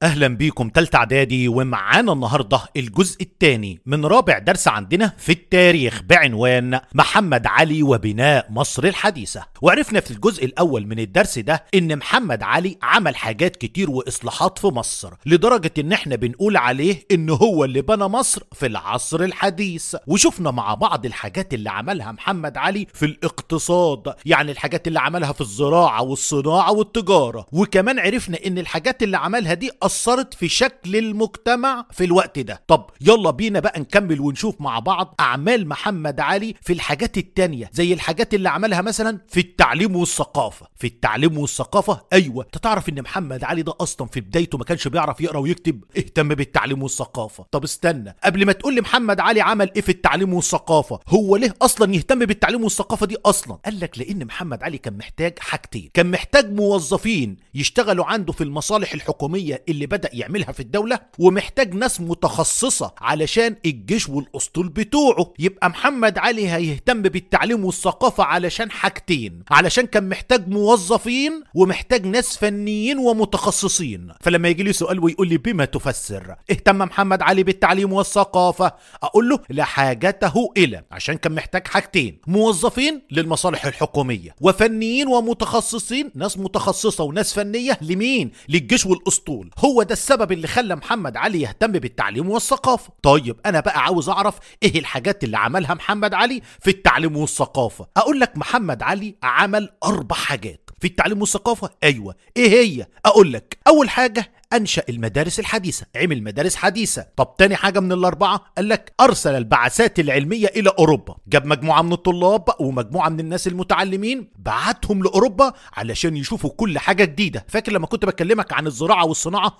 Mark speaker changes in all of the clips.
Speaker 1: اهلا بيكم تالتة اعدادي، ومعانا النهارده الجزء الثاني من رابع درس عندنا في التاريخ بعنوان محمد علي وبناء مصر الحديثة. وعرفنا في الجزء الاول من الدرس ده ان محمد علي عمل حاجات كتير واصلاحات في مصر لدرجة ان احنا بنقول عليه ان هو اللي بنى مصر في العصر الحديث. وشفنا مع بعض الحاجات اللي عملها محمد علي في الاقتصاد، يعني الحاجات اللي عملها في الزراعة والصناعة والتجارة، وكمان عرفنا ان الحاجات اللي عملها دي أثرت في شكل المجتمع في الوقت ده. طب يلا بينا بقى نكمل ونشوف مع بعض أعمال محمد علي في الحاجات التانية، زي الحاجات اللي عملها مثلا في التعليم والثقافة. في التعليم والثقافة أيوة، تعرف إن محمد علي ده أصلا في بدايته ما كانش بيعرف يقرأ ويكتب، اهتم بالتعليم والثقافة. طب استنى، قبل ما تقول لي محمد علي عمل إيه في التعليم والثقافة، هو ليه أصلا يهتم بالتعليم والثقافة دي أصلا؟ قال لك لأن محمد علي كان محتاج حاجتين، كان محتاج موظفين يشتغلوا عنده في المصالح الحكومية اللي بدأ يعملها في الدولة، ومحتاج ناس متخصصة علشان الجيش والأسطول بتوعه. يبقى محمد علي هيهتم بالتعليم والثقافة علشان حاجتين، علشان كان محتاج موظفين ومحتاج ناس فنيين ومتخصصين. فلما يجي لي سؤال ويقول لي بما تفسر اهتم محمد علي بالتعليم والثقافة، أقول له لحاجته إلى، عشان كان محتاج حاجتين، موظفين للمصالح الحكومية وفنيين ومتخصصين، ناس متخصصة وناس فنية لمين؟ للجيش والأسطول. هو ده السبب اللي خلى محمد علي يهتم بالتعليم والثقافة. طيب انا بقى عاوز اعرف ايه الحاجات اللي عملها محمد علي في التعليم والثقافة. اقول لك محمد علي عمل 4 حاجات في التعليم والثقافة. ايوه، ايه هي؟ اقول لك اول حاجة أنشأ المدارس الحديثة، عمل مدارس حديثة. طب تاني حاجة من ال4 قال لك أرسل البعثات العلمية إلى أوروبا، جاب مجموعة من الطلاب ومجموعة من الناس المتعلمين بعتهم لأوروبا علشان يشوفوا كل حاجة جديدة. فاكر لما كنت بكلمك عن الزراعة والصناعة؟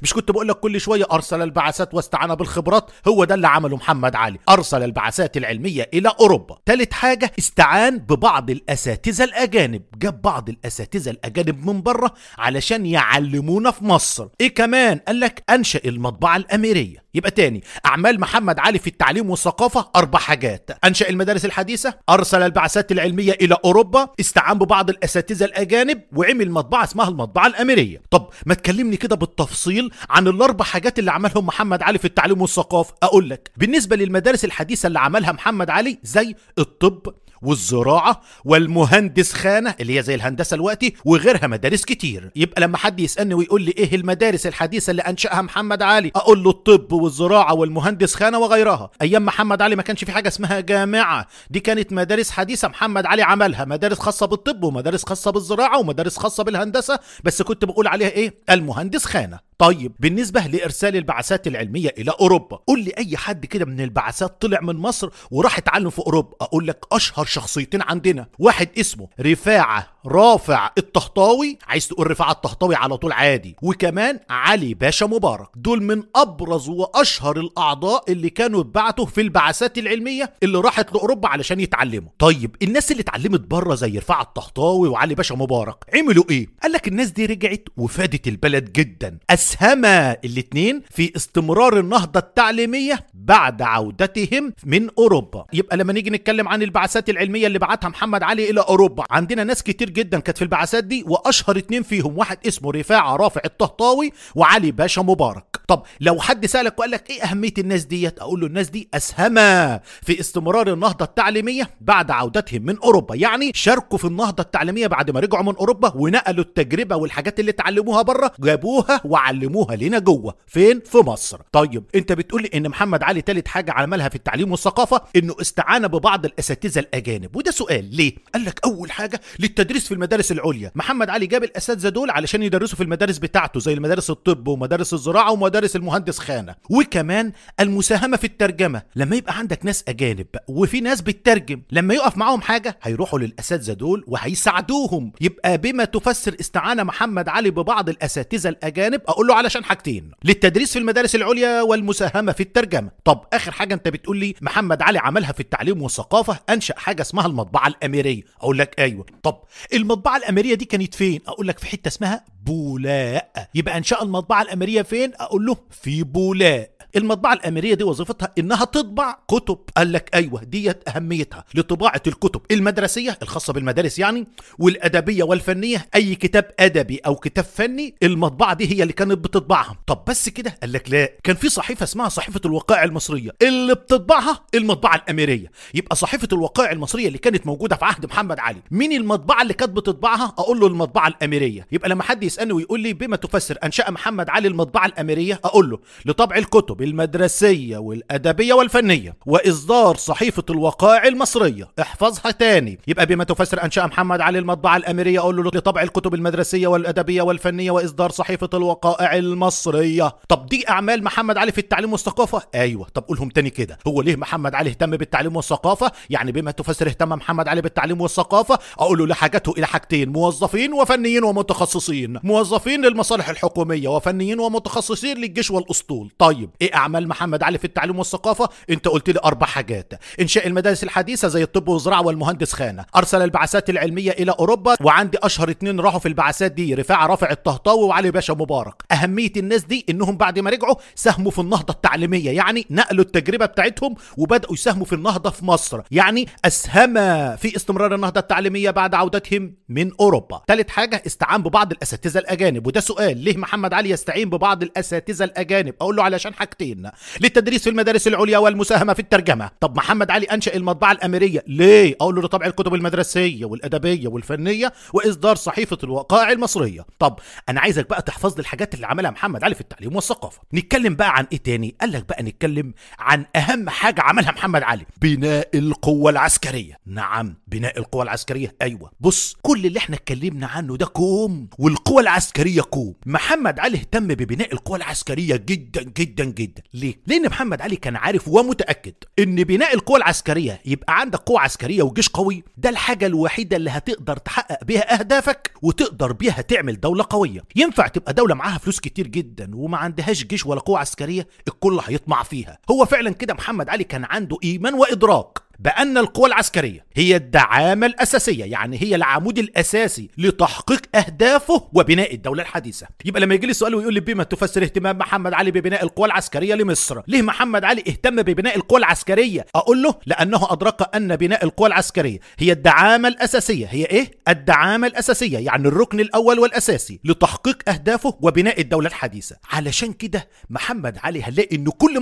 Speaker 1: مش كنت بقول لك كل شوية أرسل البعثات واستعان بالخبرات؟ هو ده اللي عمله محمد علي، أرسل البعثات العلمية إلى أوروبا. تالت حاجة استعان ببعض الأساتذة الأجانب، جاب بعض الأساتذة الأجانب من بره علشان يعلمونا في مصر. ايه كمان؟ قال لك انشأ المطبعة الاميرية. يبقى تاني اعمال محمد علي في التعليم والثقافة 4 حاجات: انشأ المدارس الحديثة، ارسل البعثات العلمية الى اوروبا، استعان ببعض الاساتذة الاجانب، وعمل مطبعة اسمها المطبعة الاميرية. طب ما تكلمني كده بالتفصيل عن ال4 حاجات اللي عملهم محمد علي في التعليم والثقافة. اقول لك بالنسبة للمدارس الحديثة اللي عملها محمد علي، زي الطب والزراعة والمهندس خانة اللي هي زي الهندسة الوقتي، وغيرها مدارس كتير. يبقى لما حد يسألني ويقول لي ايه المدارس الحديثة اللي انشأها محمد علي، اقول له الطب والزراعة والمهندس خانة وغيرها. ايام محمد علي ما كانش في حاجة اسمها جامعة، دي كانت مدارس حديثة محمد علي عملها، مدارس خاصة بالطب ومدارس خاصة بالزراعة ومدارس خاصة بالهندسة، بس كنت بقول عليها ايه؟ المهندس خانة. طيب بالنسبة لإرسال البعثات العلمية إلى أوروبا، قول لي أي حد كده من البعثات طلع من مصر وراح اتعلم في أوروبا. أقول لك أشهر شخصيتين عندنا، واحد اسمه رفاعة رافع الطهطاوي، عايز تقول رفاعة الطهطاوي على طول عادي، وكمان علي باشا مبارك. دول من أبرز وأشهر الأعضاء اللي كانوا اتبعتوا في البعثات العلمية اللي راحت لأوروبا علشان يتعلموا. طيب الناس اللي اتعلمت بره زي رفاعة الطهطاوي وعلي باشا مبارك عملوا إيه؟ قال لك الناس دي رجعت وفادت البلد جدا، أسهم الاتنين في استمرار النهضة التعليمية بعد عودتهم من أوروبا. يبقى لما نيجي نتكلم عن البعثات العلمية اللي بعتها محمد علي إلى أوروبا، عندنا ناس كتير جدا كانت في البعثات دي، وأشهر 2 فيهم واحد اسمه رفاعة رافع الطهطاوي وعلي باشا مبارك. طب لو حد سألك وقال لك ايه أهمية الناس ديت، أقول له الناس دي أسهما في استمرار النهضة التعليمية بعد عودتهم من أوروبا، يعني شاركوا في النهضة التعليمية بعد ما رجعوا من أوروبا، ونقلوا التجربة والحاجات اللي اتعلموها بره جابوها وعلموها لنا جوه فين؟ في مصر. طيب انت بتقول لي ان محمد علي تالت حاجة عملها في التعليم والثقافة انه استعان ببعض الاساتذة الاجانب، وده سؤال ليه؟ قال لك اول حاجة للتدريس في المدارس العليا. محمد علي جاب الاساتذة دول علشان يدرسوا في المدارس بتاعته زي المدارس الطب ومدارس الزراعة ومدارس المهندس خانة، وكمان المساهمة في الترجمة. لما يبقى عندك ناس اجانب وفي ناس بتترجم، لما يقف معاهم حاجة هيروحوا للاساتذة دول وهيساعدوهم. يبقى بما تفسر استعانة محمد علي ببعض الاساتذة الاجانب، اقول له علشان حاجتين: للتدريس في المدارس العليا والمساهمة في الترجمة. طب آخر حاجة انت بتقول لي محمد علي عملها في التعليم والثقافة، أنشأ حاجة اسمها المطبعة الأميرية. أقول لك أيوة. طب المطبعة الأميرية دي كانت فين؟ أقول لك في حتة اسمها بولاق. يبقى أنشأ المطبعة الأميرية فين؟ أقول له في بولاق. المطبعه الاميريه دي وظيفتها انها تطبع كتب. قال لك ايوه ديت اهميتها لطباعه الكتب المدرسيه الخاصه بالمدارس يعني، والادبيه والفنيه، اي كتاب ادبي او كتاب فني المطبعه دي هي اللي كانت بتطبعها. طب بس كده؟ قال لك لا، كان في صحيفه اسمها صحيفه الوقائع المصريه اللي بتطبعها المطبعه الاميريه. يبقى صحيفه الوقائع المصريه اللي كانت موجوده في عهد محمد علي، مين المطبعه اللي كانت بتطبعها؟ اقول له المطبعه الاميريه. يبقى لما حد يسالني ويقول لي بما تفسر انشا محمد علي المطبعه الاميريه، اقول له لطبع الكتب المدرسيه والادبيه والفنيه واصدار صحيفه الوقائع المصريه. احفظها تاني، يبقى بما تفسر انشا محمد علي المطبعه الاميريه، اقول له لطبع الكتب المدرسيه والادبيه والفنيه واصدار صحيفه الوقائع المصريه. طب دي اعمال محمد علي في التعليم والثقافه؟ ايوه. طب قولهم تاني كده. هو ليه محمد علي اهتم بالتعليم والثقافه؟ يعني بما تفسر اهتم محمد علي بالتعليم والثقافه، اقول له لحاجته الى حاجتين: موظفين وفنيين ومتخصصين. موظفين للمصالح الحكوميه وفنيين ومتخصصين للجيش والاسطول. طيب ايه اعمال محمد علي في التعليم والثقافه؟ انت قلت لي 4 حاجات: انشاء المدارس الحديثه زي الطب والزراعه والمهندس خانه، ارسل البعثات العلميه الى اوروبا، وعندي اشهر 2 راحوا في البعثات دي: رافع الطهطاوي وعلي باشا مبارك. اهميه الناس دي انهم بعد ما رجعوا ساهموا في النهضه التعليميه، يعني نقلوا التجربه بتاعتهم وبداوا يساهموا في النهضه في مصر، يعني اسهم في استمرار النهضه التعليميه بعد عودتهم من اوروبا. ثالث حاجه استعان ببعض الاساتذه الاجانب، وده سؤال: ليه محمد علي يستعين ببعض الاساتذه الاجانب؟ اقول له علشان حاجتين: للتدريس في المدارس العليا والمساهمه في الترجمه. طب محمد علي انشا المطبعه الاميريه ليه؟ اقول له لطبع الكتب المدرسيه والادبيه والفنيه واصدار صحيفه الوقائع المصريه. طب انا عايزك بقى تحفظ لي الحاجات اللي عملها محمد علي في التعليم والثقافه. نتكلم بقى عن ايه تاني؟ قال لك بقى نتكلم عن اهم حاجه عملها محمد علي: بناء القوه العسكريه. نعم، بناء القوه العسكريه. ايوه، بص، كل اللي احنا اتكلمنا عنه ده كوم، والقوه العسكريه كوم. محمد علي اهتم ببناء القوه العسكريه جدا جدا جدا. ليه؟ لان محمد علي كان عارف ومتاكد ان بناء القوه العسكريه، يبقى عندك قوه عسكريه وجيش قوي، ده الحاجه الوحيده اللي هتقدر تحقق بيها اهدافك وتقدر بيها تعمل دوله قويه. ينفع تبقى دوله معاها فلوس كتير جدا وما عندهاش جيش ولا قوه عسكريه، الكل هيطمع فيها. هو فعلا كده محمد علي كان عنده ايمان وادراك بأن القوى العسكرية هي الدعامة الأساسية، يعني هي العمود الأساسي لتحقيق أهدافه وبناء الدولة الحديثة. يبقى لما يجي لي سؤال ويقول لي بما تفسر اهتمام محمد علي ببناء القوى العسكرية لمصر، ليه محمد علي اهتم ببناء القوى العسكرية؟ أقول له لأنه أدرك أن بناء القوى العسكرية هي الدعامة الأساسية. هي إيه؟ الدعامة الأساسية، يعني الركن الأول والأساسي لتحقيق أهدافه وبناء الدولة الحديثة. علشان كده محمد علي هنلاقي إن كل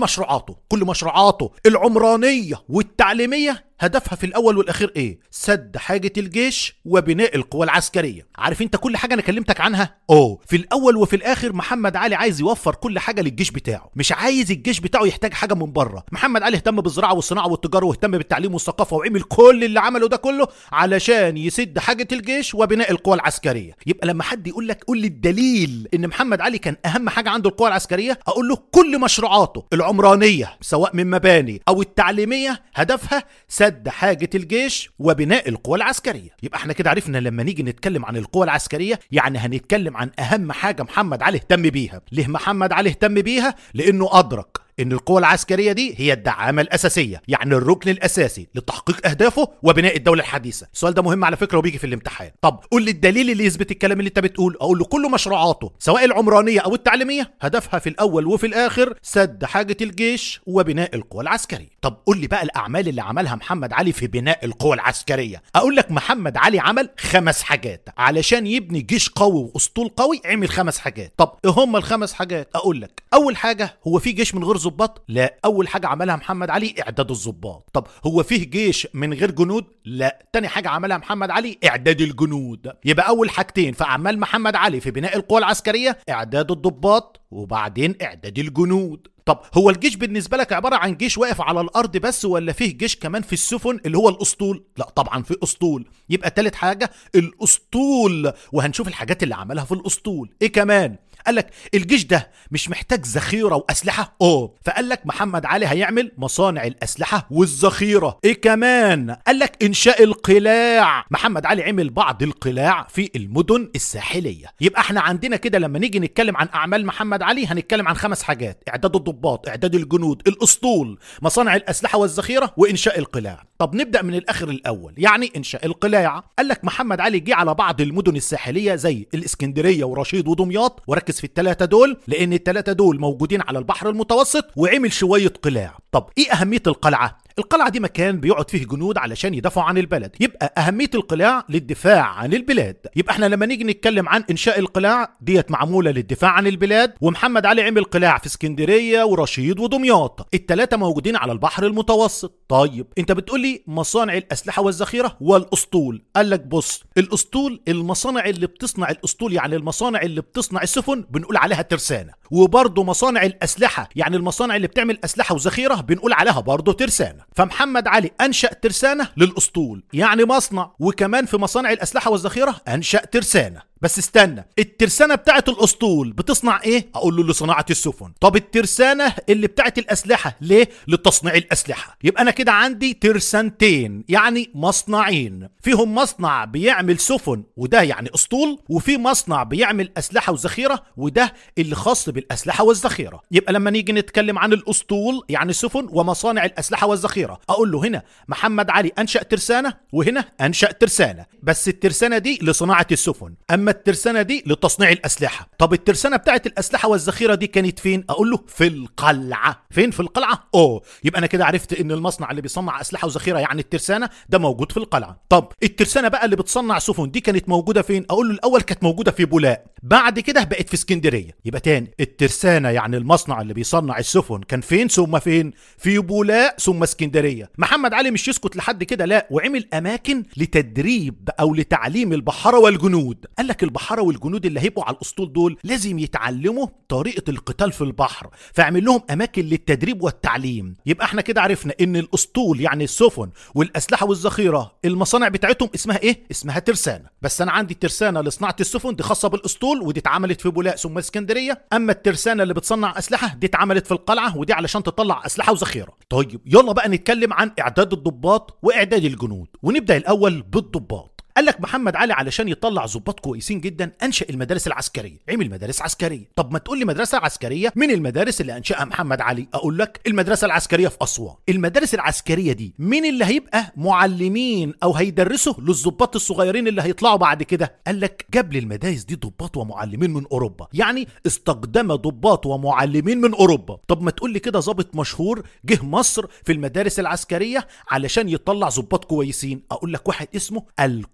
Speaker 1: مشروعاته العمرانية والتعليمية هدفها في الاول والاخير ايه؟ سد حاجه الجيش وبناء القوى العسكريه. عارف انت كل حاجه انا كلمتك عنها؟ في الاول وفي الاخر محمد علي عايز يوفر كل حاجه للجيش بتاعه، مش عايز الجيش بتاعه يحتاج حاجه من بره. محمد علي اهتم بالزراعه والصناعه والتجاره، واهتم بالتعليم والثقافه، وعمل كل اللي عمله ده كله علشان يسد حاجه الجيش وبناء القوى العسكريه. يبقى لما حد يقول لك قول لي الدليل ان محمد علي كان اهم حاجه عنده القوى العسكريه، اقول له كل مشروعاته العمرانيه سواء من مباني او التعليميه هدفها سد حاجة الجيش وبناء القوى العسكرية. يبقى احنا كده عرفنا لما نيجي نتكلم عن القوى العسكرية يعني هنتكلم عن اهم حاجة محمد علي اهتم بيها. ليه محمد علي اهتم بيها؟ لانه ادرك ان القوى العسكريه دي هي الدعامه الاساسيه، يعني الركن الاساسي لتحقيق اهدافه وبناء الدوله الحديثه. السؤال ده مهم على فكره وبيجي في الامتحان. طب قول لي الدليل اللي يثبت الكلام اللي انت بتقول. اقول له كل مشروعاته سواء العمرانيه او التعليميه هدفها في الاول وفي الاخر سد حاجه الجيش وبناء القوى العسكريه. طب قول لي بقى الاعمال اللي عملها محمد علي في بناء القوى العسكريه. اقول لك محمد علي عمل 5 حاجات علشان يبني جيش قوي واسطول قوي. عمل 5 حاجات. طب ايه هم ال5 حاجات؟ اقول لك اول حاجه، هو في جيش من غير ضباط؟ لا. اول حاجه عملها محمد علي اعداد الضباط. طب هو فيه جيش من غير جنود؟ لا. تاني حاجه عملها محمد علي اعداد الجنود. يبقى اول حاجتين في اعمال محمد علي في بناء القوى العسكريه اعداد الضباط وبعدين اعداد الجنود. طب هو الجيش بالنسبه لك عباره عن جيش واقف على الارض بس، ولا فيه جيش كمان في السفن اللي هو الاسطول؟ لا طبعا في اسطول. يبقى تالت حاجه الاسطول، وهنشوف الحاجات اللي عملها في الاسطول. ايه كمان؟ قال لك الجيش ده مش محتاج ذخيره واسلحه؟ فقال لك محمد علي هيعمل مصانع الاسلحه والذخيره. ايه كمان؟ قال لك انشاء القلاع. محمد علي عمل بعض القلاع في المدن الساحليه. يبقى احنا عندنا كده لما نيجي نتكلم عن اعمال محمد علي هنتكلم عن 5 حاجات: اعداد الضباط، اعداد الجنود، الاسطول، مصانع الاسلحه والذخيره، وانشاء القلاع. طب نبدا من الاخر الاول، يعني انشاء القلاع. قال لك محمد علي جه على بعض المدن الساحليه زي الاسكندريه ورشيد ودمياط، وركز ركز في الثلاثه دول لان الثلاثه دول موجودين على البحر المتوسط، وعمل شويه قلاع. طب ايه اهميه القلعه؟ القلعة دي مكان بيقعد فيه جنود علشان يدافعوا عن البلد، يبقى أهمية القلاع للدفاع عن البلاد. يبقى احنا لما نيجي نتكلم عن إنشاء القلاع ديت معمولة للدفاع عن البلاد، ومحمد علي عمل قلاع في اسكندرية ورشيد ودمياط، الثلاثة موجودين على البحر المتوسط. طيب انت بتقولي مصانع الأسلحة والذخيرة والأسطول، قال لك بص، الأسطول المصانع اللي بتصنع الأسطول يعني المصانع اللي بتصنع السفن بنقول عليها ترسانة، وبرضه مصانع الأسلحة يعني المصانع اللي بتعمل أسلحة وذخيرة بنقول عليها برضه ترسانة. فمحمد علي أنشأ ترسانة للأسطول يعني مصنع، وكمان في مصانع الأسلحة والذخيرة أنشأ ترسانة. بس استنى، الترسانة بتاعت الأسطول بتصنع ايه؟ اقول له لصناعة السفن. طب الترسانة اللي بتاعت الأسلحة ليه؟ لتصنيع الأسلحة. يبقى انا كده عندي ترسانتين يعني مصنعين، فيهم مصنع بيعمل سفن وده يعني أسطول، وفي مصنع بيعمل أسلحة وذخيرة وده اللي خاص بالأسلحة والذخيرة. يبقى لما نيجي نتكلم عن الأسطول يعني سفن ومصانع الأسلحة والذخيرة، اقول له هنا محمد علي أنشأ ترسانة وهنا أنشأ ترسانة، بس الترسانة دي لصناعة السفن، اما الترسانة دي لتصنيع الأسلحة. طب الترسانة بتاعت الأسلحة والذخيرة دي كانت فين؟ أقول له في القلعة. فين في القلعة؟ يبقى أنا كده عرفت إن المصنع اللي بيصنع أسلحة وذخيرة يعني الترسانة ده موجود في القلعة. طب الترسانة بقى اللي بتصنع سفن دي كانت موجودة فين؟ أقول له الأول كانت موجودة في بولاق، بعد كده بقت في اسكندرية. يبقى تاني، الترسانة يعني المصنع اللي بيصنع السفن كان فين ثم فين؟ في بولاق ثم اسكندرية. محمد علي مش يسكت لحد كده، لا، وعمل أماكن لتدريب أو لتعليم البحارة والجنود. قال لك البحارة والجنود اللي هيبقوا على الأسطول دول لازم يتعلموا طريقة القتال في البحر، فاعمل لهم أماكن للتدريب والتعليم. يبقى احنا كده عرفنا إن الأسطول يعني السفن والأسلحة والذخيرة المصانع بتاعتهم اسمها إيه؟ اسمها ترسانة. بس أنا عندي ترسانة لصناعة السفن دي خاصة بالأسطول ودي اتعملت في بولاق ثم اسكندرية، أما الترسانة اللي بتصنع أسلحة دي اتعملت في القلعة ودي علشان تطلع أسلحة وذخيرة. طيب يلا بقى نتكلم عن إعداد الضباط وإعداد الجنود، ونبدأ الأول بالضباط. قال لك محمد علي علشان يطلع ضباط كويسين جدا انشأ المدارس العسكريه، عمل مدارس عسكريه. طب ما تقول لي مدرسه عسكريه من المدارس اللي انشأها محمد علي؟ اقول لك المدرسه العسكريه في اسوان. المدارس العسكريه دي مين اللي هيبقى معلمين او هيدرسوا للضباط الصغيرين اللي هيطلعوا بعد كده؟ قال لك جاب لي المدارس دي ضباط ومعلمين من اوروبا، يعني استخدم ضباط ومعلمين من اوروبا. طب ما تقول لي كده ضابط مشهور جه مصر في المدارس العسكريه علشان يطلع ضباط كويسين؟ اقول لك واحد اسمه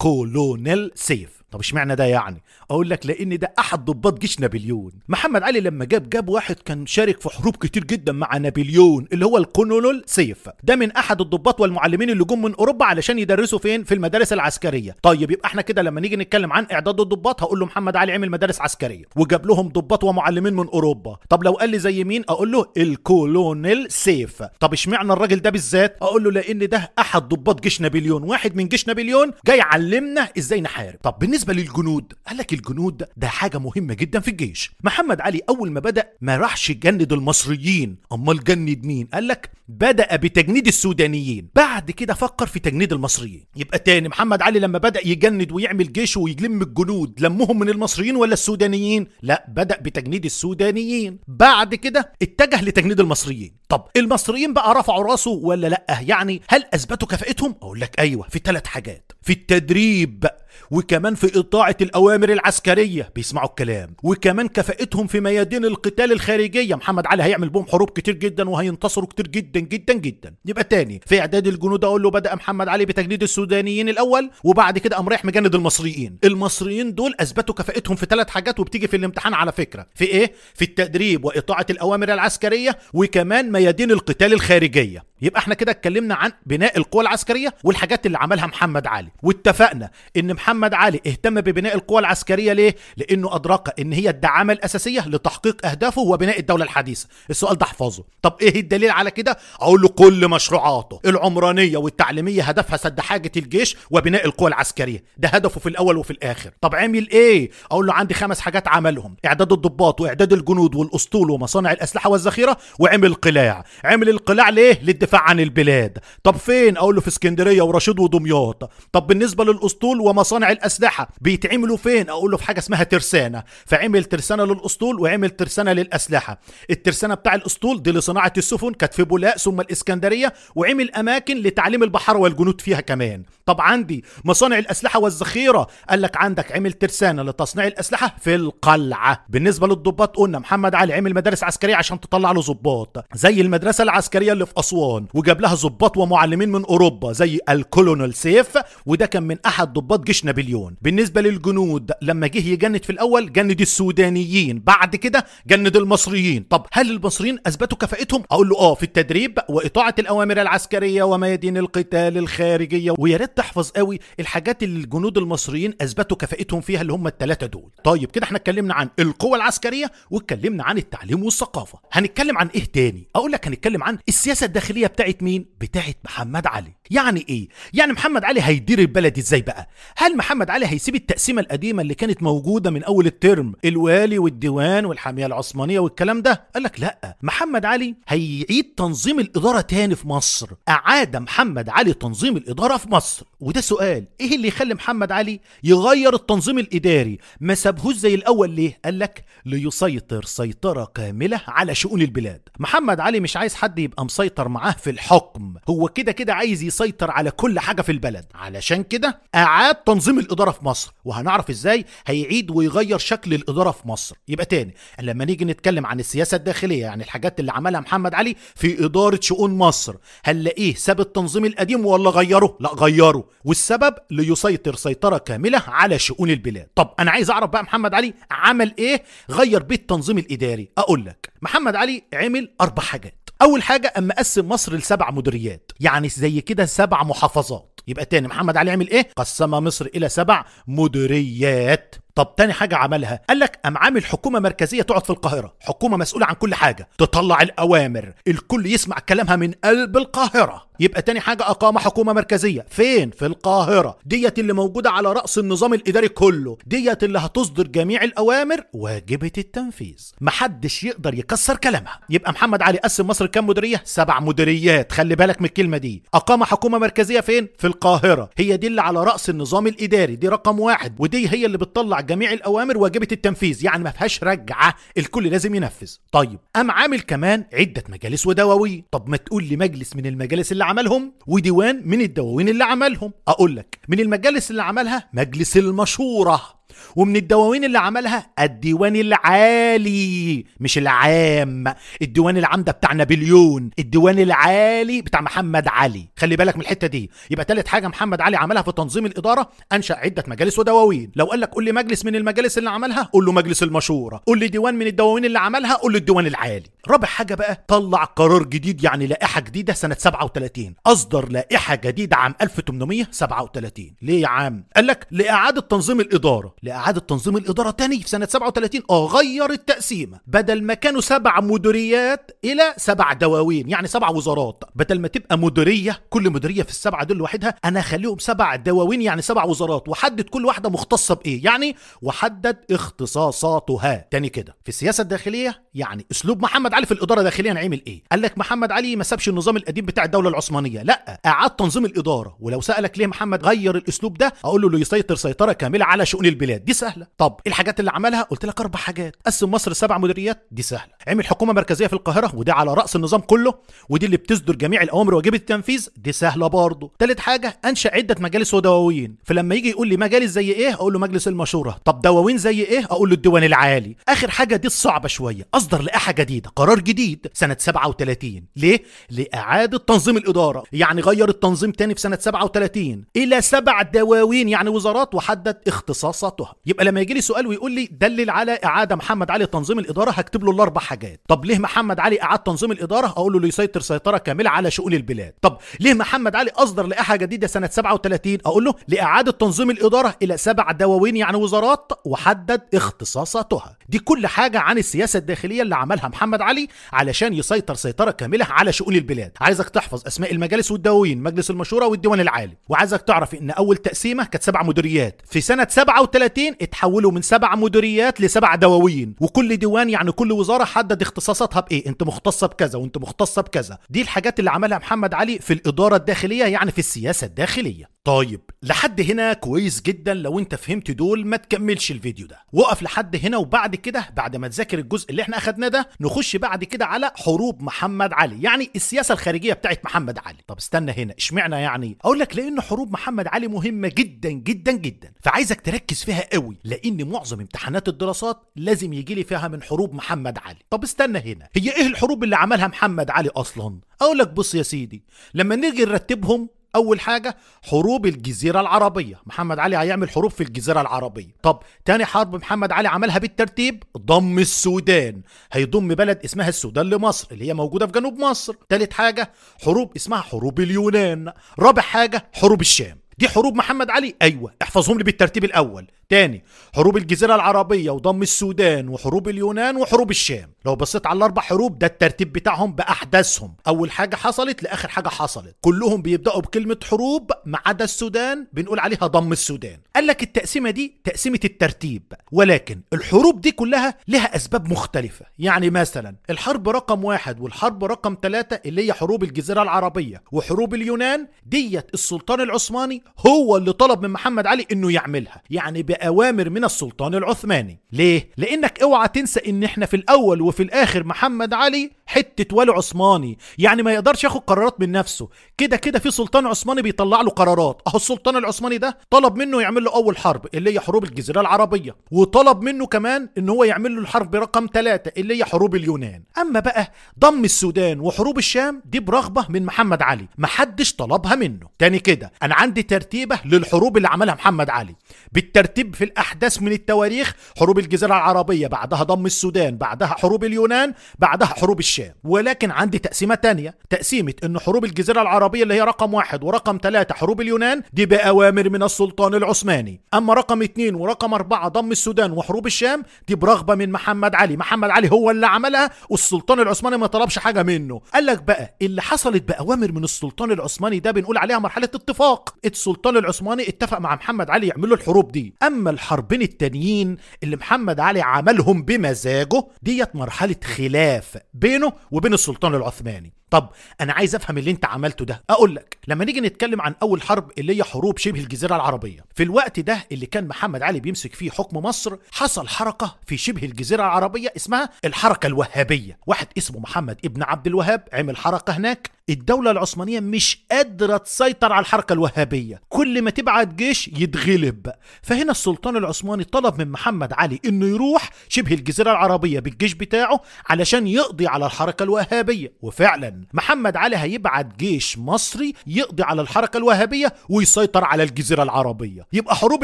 Speaker 1: كولونيل سيف. طب اشمعنى ده يعني؟ اقول لك لان ده احد ضباط جيش نابليون. محمد علي لما جاب واحد كان شارك في حروب كتير جدا مع نابليون اللي هو الكولونيل سيف، ده من احد الضباط والمعلمين اللي جم من اوروبا علشان يدرسوا فين؟ في المدارس العسكريه. طيب يبقى احنا كده لما نيجي نتكلم عن اعداد الضباط هقول له محمد علي عمل مدارس عسكريه وجاب لهم ضباط ومعلمين من اوروبا. طب لو قال لي زي مين؟ اقول له الكولونيل سيف. طب اشمعنى الراجل ده بالذات؟ اقول له لان ده احد ضباط جيش نابليون، واحد من جيش نابليون جاي يعلمنا ازاي نحارب. طب بالنسبه للجنود، قال لك الجنود ده حاجه مهمه جدا في الجيش. محمد علي اول ما بدا ما راحش جند المصريين، امال جند مين؟ قال لك بدا بتجنيد السودانيين، بعد كده فكر في تجنيد المصريين. يبقى تاني محمد علي لما بدا يجند ويعمل جيش ويلم الجنود لمهم من المصريين ولا السودانيين؟ لا، بدا بتجنيد السودانيين، بعد كده اتجه لتجنيد المصريين. طب المصريين بقى رفعوا راسه ولا لا؟ يعني هل اثبتوا كفاءتهم؟ اقول لك ايوه، في 3 حاجات: في التدريب، وكمان في إطاعة الأوامر العسكرية بيسمعوا الكلام، وكمان كفاءتهم في ميادين القتال الخارجية. محمد علي هيعمل بهم حروب كتير جدا وهينتصروا كتير جدا جدا جدا. يبقى تاني في إعداد الجنود أقول له بدأ محمد علي بتجنيد السودانيين الأول، وبعد كده قام رايح مجند المصريين. المصريين دول أثبتوا كفاءتهم في 3 حاجات وبتيجي في الامتحان على فكرة. في إيه؟ في التدريب وإطاعة الأوامر العسكرية وكمان ميادين القتال الخارجية. يبقى احنا كده اتكلمنا عن بناء القوى العسكرية والحاجات اللي عملها محمد علي، واتفقنا ان محمد علي اهتم ببناء القوى العسكرية ليه؟ لانه ادرك ان هي الدعامة الاساسية لتحقيق اهدافه وبناء الدولة الحديثة. السؤال ده احفظه. طب ايه الدليل على كده؟ اقول له كل مشروعاته العمرانية والتعليمية هدفها سد حاجة الجيش وبناء القوى العسكرية، ده هدفه في الاول وفي الاخر. طب عمل ايه؟ اقول له عندي 5 حاجات عملهم: اعداد الضباط واعداد الجنود والاسطول ومصانع الاسلحة والذخيرة، وعمل قلاع. عمل القلاع ليه؟ للدفاع الدفاع عن البلاد. طب فين؟ اقول له في اسكندريه ورشيد ودمياط. طب بالنسبه للاسطول ومصانع الاسلحه بيتعملوا فين؟ اقول له في حاجه اسمها ترسانه، فعمل ترسانه للاسطول وعمل ترسانه للاسلحه. الترسانه بتاع الاسطول دي لصناعه السفن كانت في بولاق ثم الاسكندريه، وعمل اماكن لتعليم البحر والجنود فيها كمان. طب عندي مصانع الاسلحه والذخيره، قال لك عندك عمل ترسانه لتصنيع الاسلحه في القلعه. بالنسبه للضباط قلنا محمد علي عمل مدارس عسكريه عشان تطلع له ضباط، زي المدرسه العسكريه اللي في اسوان، وجاب لها ضباط ومعلمين من اوروبا زي الكولونيل سيف، وده كان من احد ضباط جيش نابليون. بالنسبه للجنود لما جه يجند في الاول جند السودانيين، بعد كده جند المصريين. طب هل المصريين اثبتوا كفاءتهم؟ اقول له في التدريب واطاعه الاوامر العسكريه وميادين القتال الخارجيه. ويا ريت تحفظ قوي الحاجات اللي الجنود المصريين اثبتوا كفاءتهم فيها اللي هم الثلاثه دول. طيب كده احنا اتكلمنا عن القوه العسكريه واتكلمنا عن التعليم والثقافه. هنتكلم عن ايه تاني؟ اقول لك هنتكلم عن السياسه الداخليه بتاعت مين؟ بتاعت محمد علي. يعني ايه؟ يعني محمد علي هيدير البلد ازاي بقى؟ هل محمد علي هيسيب التقسيمه القديمه اللي كانت موجوده من اول الترم، الوالي والديوان والحاميه العثمانيه والكلام ده؟ قال لك لا، محمد علي هيعيد تنظيم الاداره تاني في مصر. اعاد محمد علي تنظيم الاداره في مصر. وده سؤال، ايه اللي يخلي محمد علي يغير التنظيم الاداري؟ ما سابهوش زي الاول ليه؟ قال لك ليسيطر سيطره كامله على شؤون البلاد. محمد علي مش عايز حد يبقى مسيطر معاه في الحكم، هو كده كده عايز يسيطر على كل حاجه في البلد. علشان كده اعاد تنظيم الاداره في مصر، وهنعرف ازاي هيعيد ويغير شكل الاداره في مصر. يبقى تاني لما نيجي نتكلم عن السياسه الداخليه، يعني الحاجات اللي عملها محمد علي في اداره شؤون مصر، هنلاقيه ساب التنظيم القديم ولا غيره؟ لا غيره، والسبب ليسيطر سيطره كامله على شؤون البلاد. طب انا عايز اعرف بقى محمد علي عمل ايه غير بيه التنظيم الاداري. اقول لك محمد علي عمل 4 حاجات. اول حاجه اما قسم مصر ل7 مديريات، يعني زي كده 7 محافظات. يبقى تاني محمد علي عمل ايه؟ قسم مصر الى 7 مديريات. طب تاني حاجة عملها، قال لك قام عامل حكومة مركزية تقعد في القاهرة، حكومة مسؤولة عن كل حاجة، تطلع الأوامر، الكل يسمع كلامها من قلب القاهرة. يبقى تاني حاجة أقام حكومة مركزية فين؟ في القاهرة. ديت اللي موجودة على رأس النظام الإداري كله، ديت اللي هتصدر جميع الأوامر واجبة التنفيذ، محدش يقدر يكسر كلامها. يبقى محمد علي قسم مصر كام مديرية؟ 7 مديريات، خلي بالك من الكلمة دي. أقام حكومة مركزية فين؟ في القاهرة، هي دي اللي على رأس النظام الإداري، دي رقم 1، ودي هي اللي بتطلع جميع الأوامر واجبة التنفيذ، يعني ما فيهاش رجعة، الكل لازم ينفذ. طيب قام عامل كمان عدة مجالس ودواوين. طب ما تقول لي مجلس من المجالس اللي عملهم وديوان من الدواوين اللي عملهم. اقول لك من المجالس اللي عملها مجلس المشورة، ومن الدواوين اللي عملها الديوان العالي مش العام. الديوان العام ده بتاع نابليون، الديوان العالي بتاع محمد علي، خلي بالك من الحته دي. يبقى ثالث حاجه محمد علي عملها في تنظيم الاداره انشا عده مجالس ودواوين. لو قال لك قول لي مجلس من المجالس اللي عملها، قول له مجلس المشوره. قول لي ديوان من الدواوين اللي عملها، قول له الديوان العالي. رابع حاجه بقى طلع قرار جديد، يعني لائحه جديده سنه 37، اصدر لائحه جديده عام 1837. ليه يا عام؟ قال لك لاعاده تنظيم الاداره، لاعاده تنظيم الاداره تاني في سنه 37. غير التقسيمه، بدل ما كانوا 7 مديريات الى 7 دواوين، يعني 7 وزارات. بدل ما تبقى مديريه كل مديريه في ال7 دول لوحدها، انا اخليهم 7 دواوين يعني 7 وزارات، وحدد كل واحده مختصه بايه، يعني وحدد اختصاصاتها. تاني كده في السياسه الداخليه، يعني اسلوب محمد علي في الاداره داخليا عمل ايه؟ قال لك محمد علي ما سابش النظام القديم بتاع الدوله العثمانيه، لا اعاد تنظيم الاداره. ولو سالك ليه محمد غير الاسلوب ده، اقول له ليسيطر سيطره كامله على شؤون البلاد. دي سهله. طب الحاجات اللي عملها قلت لك 4 حاجات. قسم مصر 7 مديريات، دي سهله. عمل حكومه مركزيه في القاهره، وده على راس النظام كله، ودي اللي بتصدر جميع الاوامر واجبه التنفيذ، دي سهله برضه. ثالث حاجه انشا عده مجالس ودواوين، فلما يجي يقول لي مجالس زي ايه، اقول له مجلس المشوره. طب دواوين زي ايه؟ اقول له الديوان العالي. اخر حاجه دي الصعبه شويه، اصدر لائحه جديده، قرار جديد سنه 37. ليه؟ لاعاده تنظيم الاداره، يعني غير التنظيم تاني في سنه 37 الى 7 دواوين يعني وزارات، وحدد اختصاصاتها. يبقى لما يجي لي سؤال ويقول لي دلل على اعاده محمد علي تنظيم الاداره، هكتب له ال4 حاجات. طب ليه محمد علي اعاد تنظيم الاداره؟ اقول له ليسيطر سيطره كامله على شؤون البلاد. طب ليه محمد علي اصدر لائحه جديده سنه 37؟ اقول له لاعاده تنظيم الاداره الى 7 دواوين يعني وزارات، وحدد اختصاصاتها. دي كل حاجه عن السياسه الداخليه اللي عملها محمد علي علشان يسيطر سيطره كامله على شؤون البلاد. عايزك تحفظ اسماء المجالس والدواوين، مجلس المشوره والديوان العالي. وعايزك تعرف ان اول تقسيمه كانت 7 مديريات في سنه 37، سنتين اتحولوا من 7 مديريات ل7 دواوين، وكل ديوان يعني كل وزاره حدد اختصاصاتها بايه، انت مختصه بكذا وانت مختصه بكذا. دي الحاجات اللي عملها محمد علي في الاداره الداخليه، يعني في السياسه الداخليه. طيب لحد هنا كويس جدا. لو انت فهمت دول ما تكملش الفيديو ده، وقف لحد هنا، وبعد كده بعد ما تذاكر الجزء اللي احنا اخدناه ده نخش بعد كده على حروب محمد علي، يعني السياسه الخارجيه بتاعت محمد علي. طب استنى هنا، اشمعنى يعني؟ اقول لك لان حروب محمد علي مهمه جدا جدا جدا، فعايزك تركز فيها قوي، لان معظم امتحانات الدراسات لازم يجي لي فيها من حروب محمد علي. طب استنى هنا، هي ايه الحروب اللي عملها محمد علي اصلا؟ اقول لك بص يا سيدي، لما نيجي نرتبهم، اول حاجة حروب الجزيرة العربية، محمد علي هيعمل حروب في الجزيرة العربية. طب تاني حرب محمد علي عملها بالترتيب، ضم السودان، هيضم بلد اسمها السودان لمصر اللي هي موجودة في جنوب مصر. تالت حاجة حروب اسمها حروب اليونان. رابع حاجة حروب الشام. دي حروب محمد علي، ايوه احفظهم لي بالترتيب الاول. تاني حروب الجزيرة العربية وضم السودان وحروب اليونان وحروب الشام. لو بصيت على الاربع حروب ده الترتيب بتاعهم باحداثهم، اول حاجة حصلت لاخر حاجة حصلت، كلهم بيبداوا بكلمة حروب ما عدا السودان بنقول عليها ضم السودان. قال لك التقسيمة دي تقسيمة الترتيب، ولكن الحروب دي كلها لها اسباب مختلفة. يعني مثلا الحرب رقم 1 والحرب رقم 3 اللي هي حروب الجزيرة العربية وحروب اليونان، ديت السلطان العثماني هو اللي طلب من محمد علي انه يعملها، يعني بأوامر من السلطان العثماني. ليه؟ لانك اوعى تنسى ان احنا في الاول وفي الاخر محمد علي حتة ولي عثماني، يعني ما يقدرش ياخد قرارات من نفسه، كده كده في سلطان عثماني بيطلع له قرارات. اهو السلطان العثماني ده طلب منه يعمل له اول حرب اللي هي حروب الجزيرة العربية، وطلب منه كمان ان هو يعمل له الحرب رقم 3 اللي هي حروب اليونان. اما بقى ضم السودان وحروب الشام دي برغبة من محمد علي، محدش طلبها منه. تاني كده انا عندي ترتيبة للحروب اللي عملها محمد علي بالترتيب في الاحداث من التواريخ، حروب الجزيرة العربية، بعدها ضم السودان، بعدها حروب اليونان، بعدها حروب الشام. ولكن عندي تقسيمة تانية، تقسيمة ان حروب الجزيرة العربية اللي هي رقم 1 ورقم 3 حروب اليونان دي بأوامر من السلطان العثماني، اما رقم 2 ورقم 4 ضم السودان وحروب الشام دي برغبة من محمد علي، محمد علي هو اللي عملها والسلطان العثماني ما طلبش حاجة منه. قال لك بقى اللي حصلت بأوامر من السلطان العثماني ده بنقول عليها مرحلة اتفاق، السلطان العثماني اتفق مع محمد علي يعملوا الحروب دي. اما الحربين التانيين اللي محمد علي عملهم بمزاجه ديت مرحلة خلاف بينه وبين السلطان العثماني. طب انا عايز افهم اللي انت عملته ده. اقول لك لما نيجي نتكلم عن اول حرب اللي هي حروب شبه الجزيره العربيه، في الوقت ده اللي كان محمد علي بيمسك فيه حكم مصر حصل حركه في شبه الجزيره العربيه اسمها الحركه الوهابيه. واحد اسمه محمد ابن عبد الوهاب عمل حركه هناك، الدوله العثمانيه مش قادره تسيطر على الحركه الوهابيه، كل ما تبعت جيش يتغلب. فهنا السلطان العثماني طلب من محمد علي انه يروح شبه الجزيره العربيه بالجيش بتاعه علشان يقضي على الحركه الوهابيه. وفعلا محمد علي هيبعت جيش مصري يقضي على الحركة الوهابية ويسيطر على الجزيرة العربية. يبقى حروب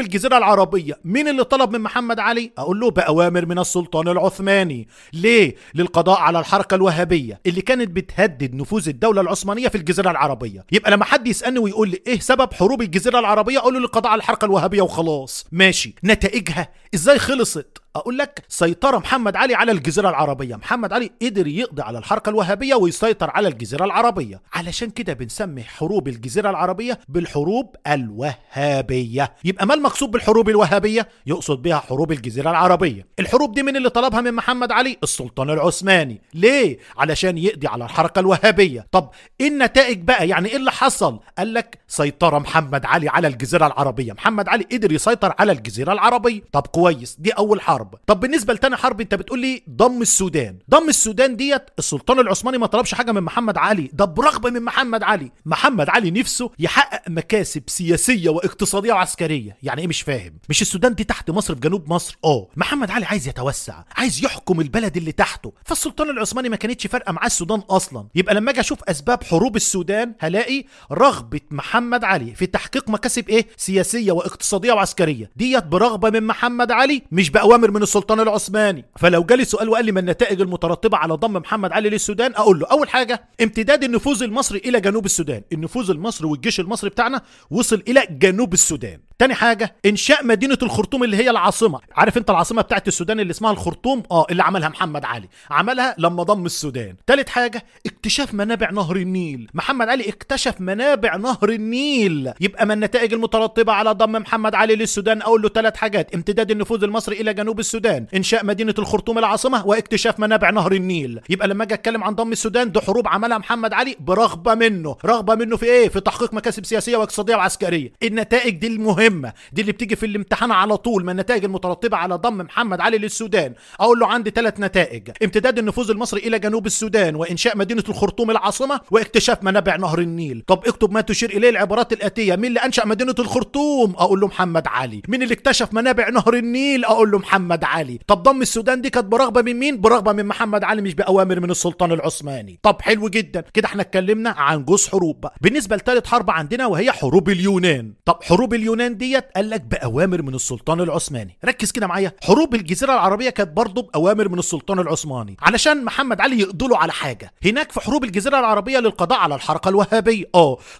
Speaker 1: الجزيرة العربية مين اللي طلب من محمد علي؟ اقول له بأوامر من السلطان العثماني. ليه؟ للقضاء على الحركة الوهابية اللي كانت بتهدد نفوذ الدولة العثمانية في الجزيرة العربية. يبقى لما حد يسألني ويقول لي ايه سبب حروب الجزيرة العربية، اقول له للقضاء على الحركة الوهابية وخلاص. ماشي، نتائجها ازاي خلصت؟ اقول لك سيطرة محمد علي على الجزيرة العربية، محمد علي قدر يقضي على الحركة الوهابية ويسيطر على الجزيرة العربية، علشان كده بنسمي حروب الجزيرة العربية بالحروب الوهابية. يبقى ما المقصود بالحروب الوهابية؟ يقصد بها حروب الجزيرة العربية. الحروب دي من اللي طلبها من محمد علي؟ السلطان العثماني. ليه؟ علشان يقضي على الحركة الوهابية. طب ايه النتائج بقى؟ يعني ايه اللي حصل؟ قال لك سيطرة محمد علي على الجزيرة العربية، محمد علي قدر يسيطر على الجزيرة العربية. طب كويس، دي اول حرب. طب بالنسبه لتاني حرب انت بتقول لي ضم السودان. ضم السودان ديت السلطان العثماني ما طلبش حاجه من محمد علي، ده برغبه من محمد علي. محمد علي نفسه يحقق مكاسب سياسيه واقتصاديه وعسكريه. يعني ايه مش فاهم؟ مش السودان دي تحت مصر في جنوب مصر؟ محمد علي عايز يتوسع، عايز يحكم البلد اللي تحته، فالسلطان العثماني ما كانتش فارقه معاه السودان اصلا. يبقى لما اجي اشوف اسباب حروب السودان هلاقي رغبه محمد علي في تحقيق مكاسب ايه؟ سياسيه واقتصاديه وعسكريه، ديت برغبه من محمد علي مش باوامر من السلطان العثماني. فلو جالي سؤال وقال لي ما النتائج المترتبه على ضم محمد علي للسودان، اقول له اول حاجه امتداد النفوذ المصري الى جنوب السودان، النفوذ المصري والجيش المصري بتاعنا وصل الى جنوب السودان. تاني حاجة انشاء مدينة الخرطوم اللي هي العاصمة. عارف انت العاصمة بتاعت السودان اللي اسمها الخرطوم؟ اللي عملها محمد علي، عملها لما ضم السودان. تالت حاجة اكتشاف منابع نهر النيل. محمد علي اكتشف منابع نهر النيل. يبقى من النتائج المترتبة على ضم محمد علي للسودان اقول له 3 حاجات: امتداد النفوذ المصري الى جنوب السودان، انشاء مدينة الخرطوم العاصمة، واكتشاف منابع نهر النيل. يبقى لما اجي اتكلم عن ضم السودان ده حروب عملها محمد علي برغبة منه. رغبة منه في ايه؟ في تحقيق مكاسب سياسية واقتصادية وعسكرية. النتائج دي المهمة، دي اللي بتيجي في الامتحان على طول. ما النتائج المترتبة على ضم محمد علي للسودان اقول له عندي 3 نتائج: امتداد النفوذ المصري الى جنوب السودان، وانشاء مدينة الخرطوم العاصمة، واكتشاف منابع نهر النيل. طب اكتب ما تشير اليه العبارات الاتية: مين اللي انشأ مدينة الخرطوم؟ اقول له محمد علي. مين اللي اكتشف منابع نهر النيل؟ اقول له محمد علي. طب ضم السودان دي كانت برغبة من مين؟ برغبة من محمد علي، مش بأوامر من السلطان العثماني. طب حلو جدا كده، احنا اتكلمنا عن جزء حروب بقى. بالنسبة لثالث حرب عندنا وهي حروب اليونان. طب حروب اليونان ديت قال لك بأوامر من السلطان العثماني. ركز كده معايا، حروب الجزيرة العربية كانت برضه بأوامر من السلطان العثماني علشان محمد علي يقضوا على حاجة هناك في حروب الجزيرة العربية للقضاء على الحركة الوهابية.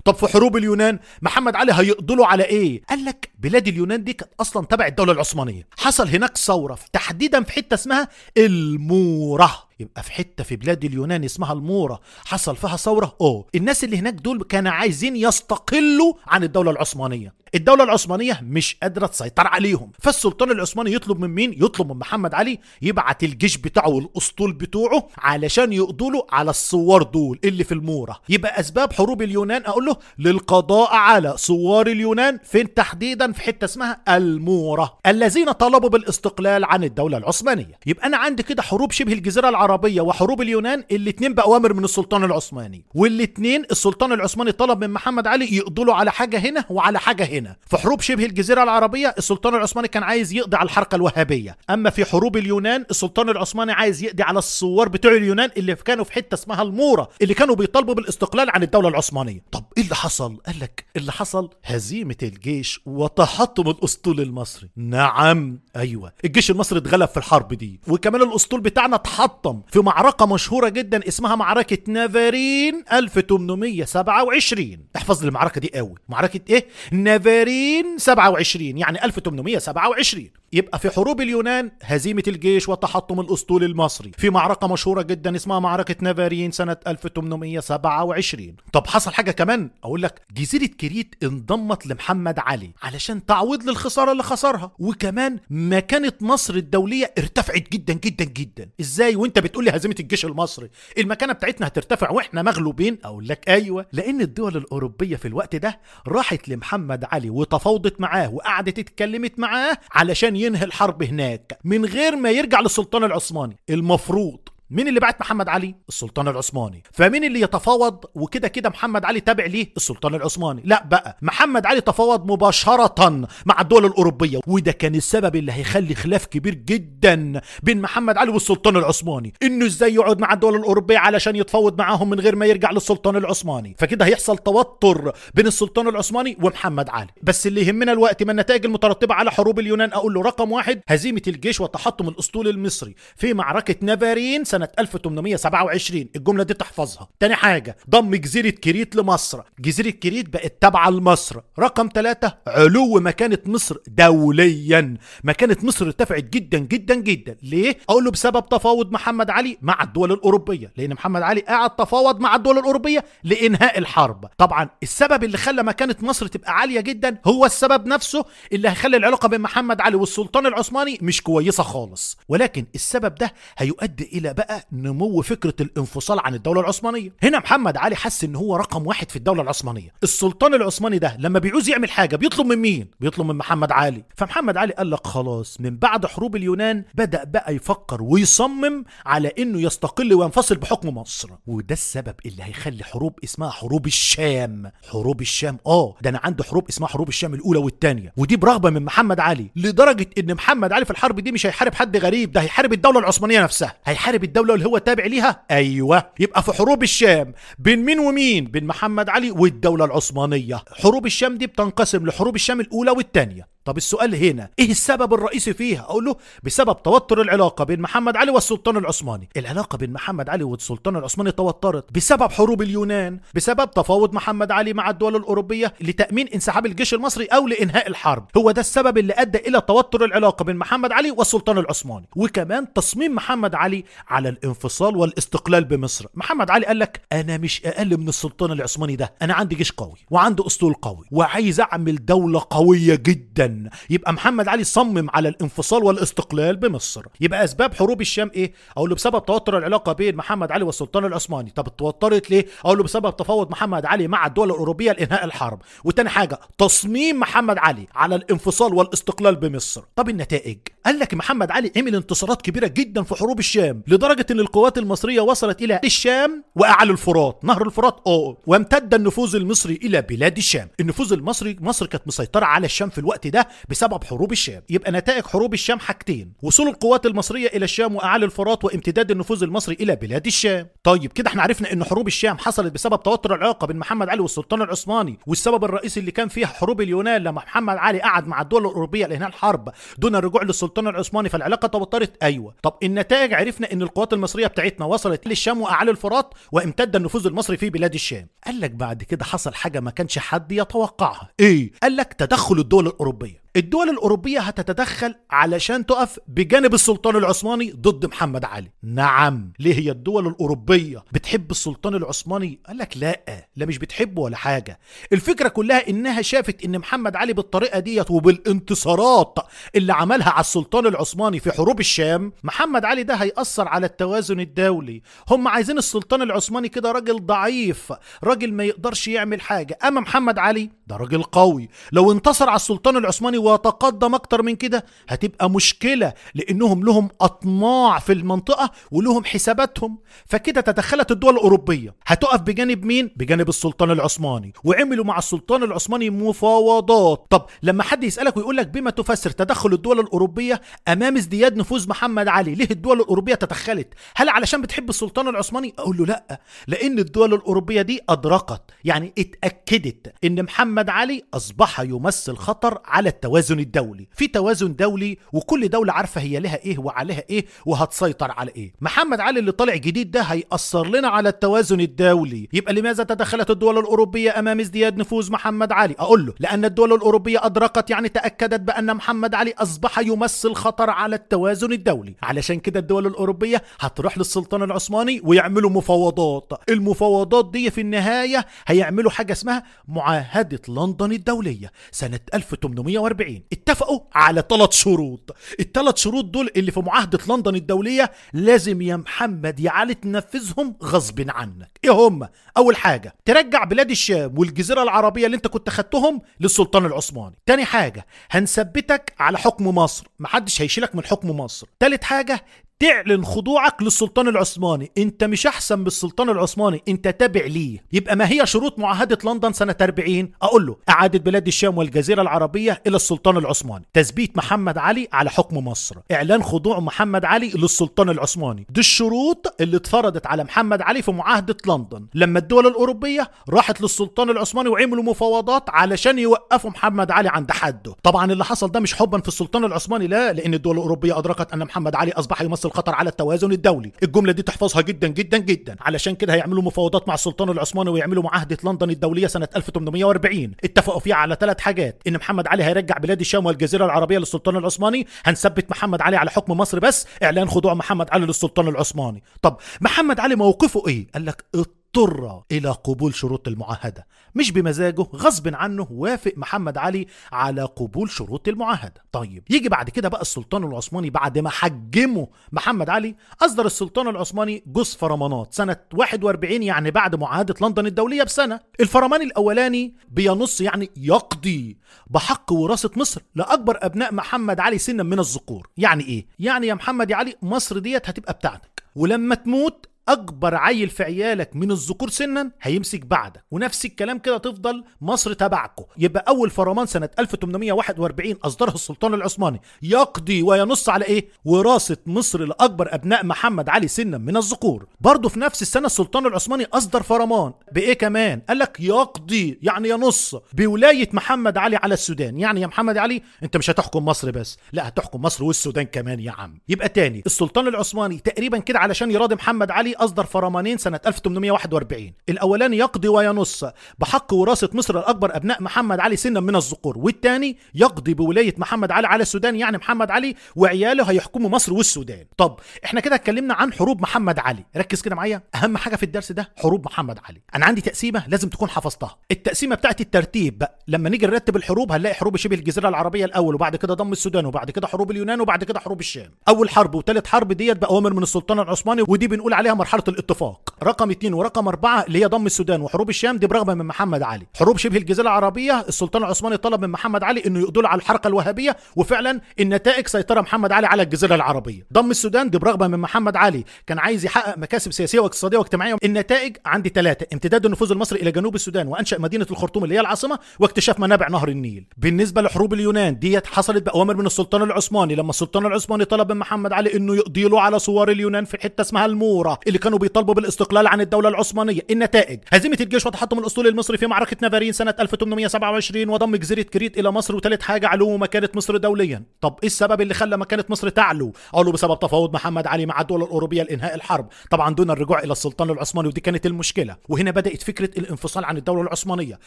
Speaker 1: طب في حروب اليونان محمد علي هيقضوا على ايه؟ قال لك بلاد اليونان دي كانت اصلا تبع الدولة العثمانية. حصل هناك ثورة تحديدا في حتة اسمها المورة. يبقى في حتة في بلاد اليونان اسمها المورة حصل فيها ثورة. الناس اللي هناك دول كانوا عايزين يستقلوا عن الدولة العثمانية. الدولة العثمانية مش قادرة تسيطر عليهم، فالسلطان العثماني يطلب من مين؟ يطلب من محمد علي يبعت الجيش بتاعه والاسطول بتوعه علشان يقضوا له على الثوار دول اللي في المورة. يبقى اسباب حروب اليونان اقول له للقضاء على ثوار اليونان، فين تحديدا؟ في حتة اسمها المورة، الذين طلبوا بالاستقلال عن الدولة العثمانية. يبقى انا عندي كده حروب شبه الجزيرة العربية وحروب اليونان، الاتنين بأوامر من السلطان العثماني، والاتنين السلطان العثماني طلب من محمد علي يقضوا له على حاجة هنا وعلى حاجة هنا. في حروب شبه الجزيرة العربية السلطان العثماني كان عايز يقضي على الحركة الوهابية، اما في حروب اليونان السلطان العثماني عايز يقضي على الثوار بتوع اليونان اللي كانوا في حتة اسمها المورة، اللي كانوا بيطالبوا بالاستقلال عن الدولة العثمانية. طب ايه اللي حصل؟ قال لك اللي حصل هزيمة الجيش وتحطم الاسطول المصري. نعم ايوه، الجيش المصري اتغلب في الحرب دي، وكمان الاسطول بتاعنا اتحطم في معركة مشهورة جدا اسمها معركة نافارين 1827. احفظ لي المعركة دي قوي، معركة ايه؟ نافارين 27 يعني 1827. يبقى في حروب اليونان هزيمة الجيش وتحطم الاسطول المصري في معركة مشهورة جدا اسمها معركة نافارين سنة 1827. طب حصل حاجة كمان اقول لك، جزيرة كريت انضمت لمحمد علي علشان تعويض للخسارة اللي خسرها، وكمان مكانة مصر الدولية ارتفعت جدا جدا جدا. ازاي وانت بتقول لي هزيمة الجيش المصري المكانة بتاعتنا هترتفع واحنا مغلوبين؟ اقول لك ايوه، لان الدول الاوروبية في الوقت ده راحت لمحمد علي وتفاوضت معاه وقعدت اتكلمت معاه علشان ينهي الحرب هناك من غير ما يرجع للسلطان العثماني. المفروض مين اللي بعت محمد علي؟ السلطان العثماني. فمين اللي يتفاوض؟ وكده كده محمد علي تابع ليه؟ السلطان العثماني. لا بقى، محمد علي تفاوض مباشرة مع الدول الأوروبية، وده كان السبب اللي هيخلي خلاف كبير جدا بين محمد علي والسلطان العثماني، انه ازاي يقعد مع الدول الأوروبية علشان يتفاوض معاهم من غير ما يرجع للسلطان العثماني. فكده هيحصل توتر بين السلطان العثماني ومحمد علي. بس اللي يهمنا الوقت ما النتائج المترتبة على حروب اليونان اقول له رقم 1 هزيمة الجيش وتحطم الأسطول المصري في معركة نافارين سنة 1827. الجملة دي تحفظها. تاني حاجة ضم جزيرة كريت لمصر، جزيرة كريت بقت تابعة لمصر. رقم 3 علو مكانة مصر دوليا، مكانة مصر ارتفعت جدا جدا جدا. ليه؟ اقول له بسبب تفاوض محمد علي مع الدول الأوروبية، لأن محمد علي قاعد تفاوض مع الدول الأوروبية لإنهاء الحرب. طبعا السبب اللي خلى مكانة مصر تبقى عالية جدا هو السبب نفسه اللي هيخلي العلاقة بين محمد علي والسلطان العثماني مش كويسة خالص، ولكن السبب ده هيؤدي إلى بقى نمو فكرة الانفصال عن الدولة العثمانية. هنا محمد علي حس ان هو رقم 1 في الدولة العثمانية. السلطان العثماني ده لما بيعوز يعمل حاجة بيطلب من مين؟ بيطلب من محمد علي. فمحمد علي قال لك خلاص، من بعد حروب اليونان بدأ بقى يفكر ويصمم على انه يستقل وينفصل بحكم مصر، وده السبب اللي هيخلي حروب اسمها حروب الشام. حروب الشام ده انا عندي حروب اسمها حروب الشام الاولى والثانية، ودي برغبة من محمد علي، لدرجة ان محمد علي في الحرب دي مش هيحارب حد غريب، ده هيحارب الدولة العثمانية نفسها، هيحارب الدولة اللي هو تابع ليها. ايوه، يبقى في حروب الشام بين مين ومين؟ بين محمد علي والدولة العثمانية. حروب الشام دي بتنقسم لحروب الشام الاولى والثانية. طب السؤال هنا ايه السبب الرئيسي فيها؟ اقول له بسبب توتر العلاقه بين محمد علي والسلطان العثماني. العلاقه بين محمد علي والسلطان العثماني توترت بسبب حروب اليونان، بسبب تفاوض محمد علي مع الدول الاوروبيه لتامين انسحاب الجيش المصري او لانهاء الحرب. هو ده السبب اللي ادى الى توتر العلاقه بين محمد علي والسلطان العثماني. وكمان تصميم محمد علي على الانفصال والاستقلال بمصر. محمد علي قال لك انا مش اقل من السلطان العثماني ده، انا عندي جيش قوي وعندي اسطول قوي وعايز اعمل دوله قويه جدا. يبقى محمد علي صمم على الانفصال والاستقلال بمصر. يبقى اسباب حروب الشام ايه؟ اقول له بسبب توتر العلاقه بين محمد علي والسلطان العثماني. طب اتوترت ليه؟ اقول له بسبب تفاوض محمد علي مع الدول الاوروبيه لانهاء الحرب. وتاني حاجه تصميم محمد علي على الانفصال والاستقلال بمصر. طب النتائج؟ قال لك محمد علي عمل انتصارات كبيره جدا في حروب الشام لدرجه ان القوات المصريه وصلت الى الشام واعلى الفرات، نهر الفرات وامتد النفوذ المصري الى بلاد الشام. النفوذ المصري، مصر كانت مسيطره على الشام في الوقت ده بسبب حروب الشام. يبقى نتائج حروب الشام حاجتين: وصول القوات المصريه الى الشام واعلى الفرات وامتداد النفوذ المصري الى بلاد الشام. طيب كده احنا عرفنا ان حروب الشام حصلت بسبب توتر العلاقه بين محمد علي والسلطان العثماني، والسبب الرئيسي اللي كان فيها حروب اليونان لما محمد علي قعد مع الدول الاوروبيه لانهاء الحرب دون الرجوع للسلطان العثماني فالعلاقه توترت. ايوه. طب النتائج عرفنا ان القوات المصريه بتاعتنا وصلت للشام واعلى الفرات وامتد النفوذ المصري في بلاد الشام. قال لك بعد كده حصل حاجه ما كانش حد يتوقعها. ايه؟ قال لك تدخل الدول الاوروبيه. الدول الأوروبية هتتدخل علشان تقف بجانب السلطان العثماني ضد محمد علي. نعم. ليه هي الدول الأوروبية بتحب السلطان العثماني؟ قال لك لا مش بتحبه ولا حاجة. الفكرة كلها إنها شافت إن محمد علي بالطريقة ديت وبالانتصارات اللي عملها على السلطان العثماني في حروب الشام، محمد علي ده هيأثر على التوازن الدولي. هم عايزين السلطان العثماني كده راجل ضعيف، راجل ما يقدرش يعمل حاجة. أما محمد علي ده راجل قوي، لو انتصر على السلطان العثماني وتقدم اكتر من كده هتبقى مشكلة، لانهم لهم اطماع في المنطقة ولهم حساباتهم. فكده تدخلت الدول الاوروبية. هتقف بجانب مين؟ بجانب السلطان العثماني. وعملوا مع السلطان العثماني مفاوضات. طب لما حد يسألك ويقول لك بما تفسر تدخل الدول الاوروبية امام ازدياد نفوذ محمد علي، ليه الدول الاوروبية تدخلت؟ هل علشان بتحب السلطان العثماني؟ اقول له لا، لان الدول الاوروبية دي ادركت، يعني اتأكدت ان محمد علي اصبح يمثل خطر على التوازن الدولي. في توازن دولي وكل دولة عارفة هي لها ايه وعليها ايه وهتسيطر على ايه. محمد علي اللي طالع جديد ده هيأثر لنا على التوازن الدولي. يبقى لماذا تدخلت الدول الأوروبية أمام ازدياد نفوذ محمد علي؟ أقول له لأن الدول الأوروبية أدركت، يعني تأكدت بأن محمد علي أصبح يمثل خطر على التوازن الدولي. علشان كده الدول الأوروبية هتروح للسلطان العثماني ويعملوا مفاوضات. المفاوضات دي في النهاية هيعملوا حاجة اسمها معاهدة لندن الدولية سنة 1840. اتفقوا على 3 شروط. ال3 شروط دول اللي في معاهدة لندن الدولية لازم يا محمد يا علي تنفذهم غصب عنك. ايه هم؟ اول حاجة ترجع بلاد الشام والجزيرة العربية اللي انت كنت خدتهم للسلطان العثماني. تاني حاجة هنثبتك على حكم مصر، محدش هيشيلك من حكم مصر. تالت حاجة تعلن خضوعك للسلطان العثماني، انت مش احسن من السلطان العثماني، انت تابع ليه. يبقى ما هي شروط معاهدة لندن سنة 40؟ اقول له اعادة بلاد الشام والجزيرة العربية الى السلطان العثماني، تثبيت محمد علي على حكم مصر، اعلان خضوع محمد علي للسلطان العثماني. دي الشروط اللي اتفرضت على محمد علي في معاهدة لندن لما الدول الاوروبية راحت للسلطان العثماني وعملوا مفاوضات علشان يوقفوا محمد علي عند حده. طبعا اللي حصل ده مش حبا في السلطان العثماني، لا، لان الدول الاوروبية ادركت ان محمد علي اصبح يمثل خطر على التوازن الدولي. الجملة دي تحفظها جدا جدا جدا. علشان كده هيعملوا مفاوضات مع السلطان العثماني ويعملوا معاهدة لندن الدولية سنة 1840. اتفقوا فيها على 3 حاجات: ان محمد علي هيرجع بلاد الشام والجزيرة العربية للسلطان العثماني، هنثبت محمد علي على حكم مصر بس، اعلان خضوع محمد علي للسلطان العثماني. طب محمد علي موقفه ايه؟ قال لك اضطر الى قبول شروط المعاهدة، مش بمزاجه، غصب عنه وافق محمد علي على قبول شروط المعاهدة. طيب يجي بعد كده بقى السلطان العثماني بعد ما حجمه محمد علي، اصدر السلطان العثماني جوز فرمانات سنة 41، يعني بعد معاهدة لندن الدولية بسنة. الفرمان الاولاني بينص، يعني يقضي بحق وراثة مصر لاكبر ابناء محمد علي سنا من الذكور. يعني ايه؟ يعني يا محمد يا علي مصر ديت هتبقى بتاعتك، ولما تموت اكبر عيل في عيالك من الذكور سنا هيمسك بعدك، ونفس الكلام كده تفضل مصر تبعكم. يبقى اول فرمان سنه 1841 اصدره السلطان العثماني يقضي وينص على ايه؟ وراثه مصر لاكبر ابناء محمد علي سنا من الذكور. برضه في نفس السنه السلطان العثماني اصدر فرمان بايه كمان؟ قال لك يقضي يعني ينص بولايه محمد علي على السودان. يعني يا محمد علي انت مش هتحكم مصر بس، لا هتحكم مصر والسودان كمان يا عم. يبقى تاني السلطان العثماني تقريبا كده علشان يراضي محمد علي اصدر فرمانين سنه 1841. الاولاني يقضي وينص بحق وراثه مصر لاكبر ابناء محمد علي سنا من الذكور، والثاني يقضي بولايه محمد علي على السودان، يعني محمد علي وعياله هيحكموا مصر والسودان. طب احنا كده اتكلمنا عن حروب محمد علي، ركز كده معايا، اهم حاجه في الدرس ده حروب محمد علي. انا عندي تقسيمه لازم تكون حفظتها، التقسيمه بتاعت الترتيب بقى. لما نيجي نرتب الحروب هنلاقي حروب شبه الجزيره العربيه الاول، وبعد كده ضم السودان، وبعد كده حروب اليونان، وبعد كده حروب الشام. اول حرب وثالث حرب ديت باوامر من السلطان العثماني، ودي بنقول عليها مرحله الاتفاق. رقم 2 ورقم 4 اللي هي ضم السودان وحروب الشام دي برغبه من محمد علي. حروب شبه الجزيره العربيه السلطان العثماني طلب من محمد علي انه يقضي على الحركه الوهابيه، وفعلا النتائج سيطره محمد علي على الجزيره العربيه. ضم السودان دي برغبه من محمد علي، كان عايز يحقق مكاسب سياسيه واقتصاديه واجتماعيه. النتائج عندي 3: امتداد النفوذ المصري الى جنوب السودان، وانشا مدينه الخرطوم اللي هي العاصمه، واكتشاف منابع نهر النيل. بالنسبه لحروب اليونان ديت حصلت باوامر من السلطان العثماني، لما السلطان العثماني طلب من محمد علي انه يقضي له على ثوار اليونان في حته اسمها الموره اللي كانوا بيطالبوا بالاستقلال عن الدوله العثمانيه. النتائج: هزيمه الجيش وتحطم الاسطول المصري في معركه نافارين سنه 1827، وضم جزيره كريت الى مصر. وثالث حاجه علو مكانه مصر دوليا. طب ايه السبب اللي خلى مكانه مصر تعلو؟ قالوا بسبب تفاوض محمد علي مع الدول الاوروبيه لانهاء الحرب، طبعا دون الرجوع الى السلطان العثماني، ودي كانت المشكله. وهنا بدات فكره الانفصال عن الدوله العثمانيه،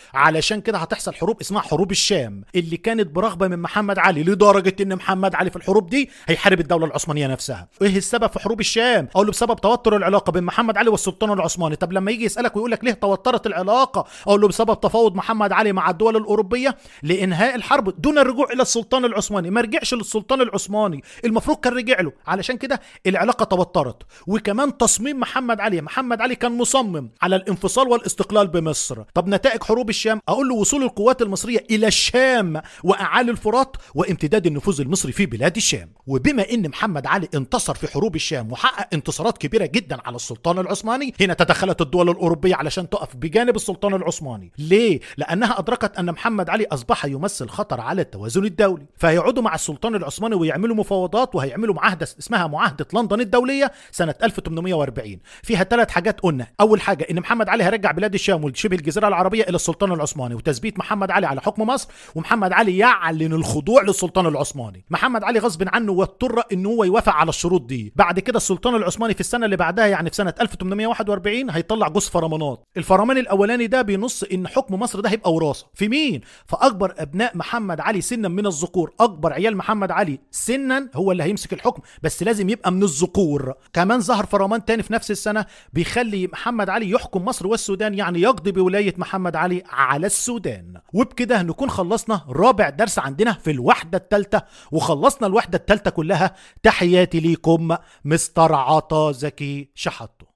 Speaker 1: علشان كده هتحصل حروب اسمها حروب الشام اللي كانت برغبه من محمد علي، لدرجه ان محمد علي في الحروب دي هيحارب الدوله العثمانيه نفسها. وايه السبب في حروب الشام؟ قالوا بسبب توتر العلاقه بين محمد علي والسلطان العثماني. طب لما يجي يسالك ويقول لك ليه توترت العلاقه، اقول له بسبب تفاوض محمد علي مع الدول الاوروبيه لانهاء الحرب دون الرجوع الى السلطان العثماني. ما رجعش للسلطان العثماني، المفروض كان رجع له، علشان كده العلاقه توترت. وكمان تصميم محمد علي كان مصمم على الانفصال والاستقلال بمصر. طب نتائج حروب الشام؟ اقول له وصول القوات المصريه الى الشام واعالي الفرات، وامتداد النفوذ المصري في بلاد الشام. وبما ان محمد علي انتصر في حروب الشام وحقق انتصارات كبيره جدا على السلطان العثماني، هنا تدخلت الدول الاوروبيه علشان تقف بجانب السلطان العثماني. ليه؟ لانها ادركت ان محمد علي اصبح يمثل خطر على التوازن الدولي، فهيقعدوا مع السلطان العثماني ويعملوا مفاوضات، وهيعملوا معاهده اسمها معاهده لندن الدوليه سنه 1840. فيها 3 حاجات قلنا. اول حاجه ان محمد علي هيرجع بلاد الشام وشبه الجزيره العربيه الى السلطان العثماني، وتثبيت محمد علي على حكم مصر، ومحمد علي يعلن الخضوع للسلطان العثماني. محمد علي غصب عنه واضطر ان هو يوافق على الشروط دي. بعد كده السلطان العثماني في السنه اللي بعدها، يعني في سنه 1841، هيطلع جوز فرمانات. الفرمان الاولاني ده بينص ان حكم مصر ده هيبقى وراثه في مين؟ فاكبر ابناء محمد علي سنا من الذكور، اكبر عيال محمد علي سنا هو اللي هيمسك الحكم، بس لازم يبقى من الذكور. كمان ظهر فرمان تاني في نفس السنه بيخلي محمد علي يحكم مصر والسودان، يعني يقضي بولايه محمد علي على السودان. وبكده نكون خلصنا رابع درس عندنا في الوحده الثالثه، وخلصنا الوحده الثالثه كلها. تحياتي ليكم مستر عطا زكي شحاته.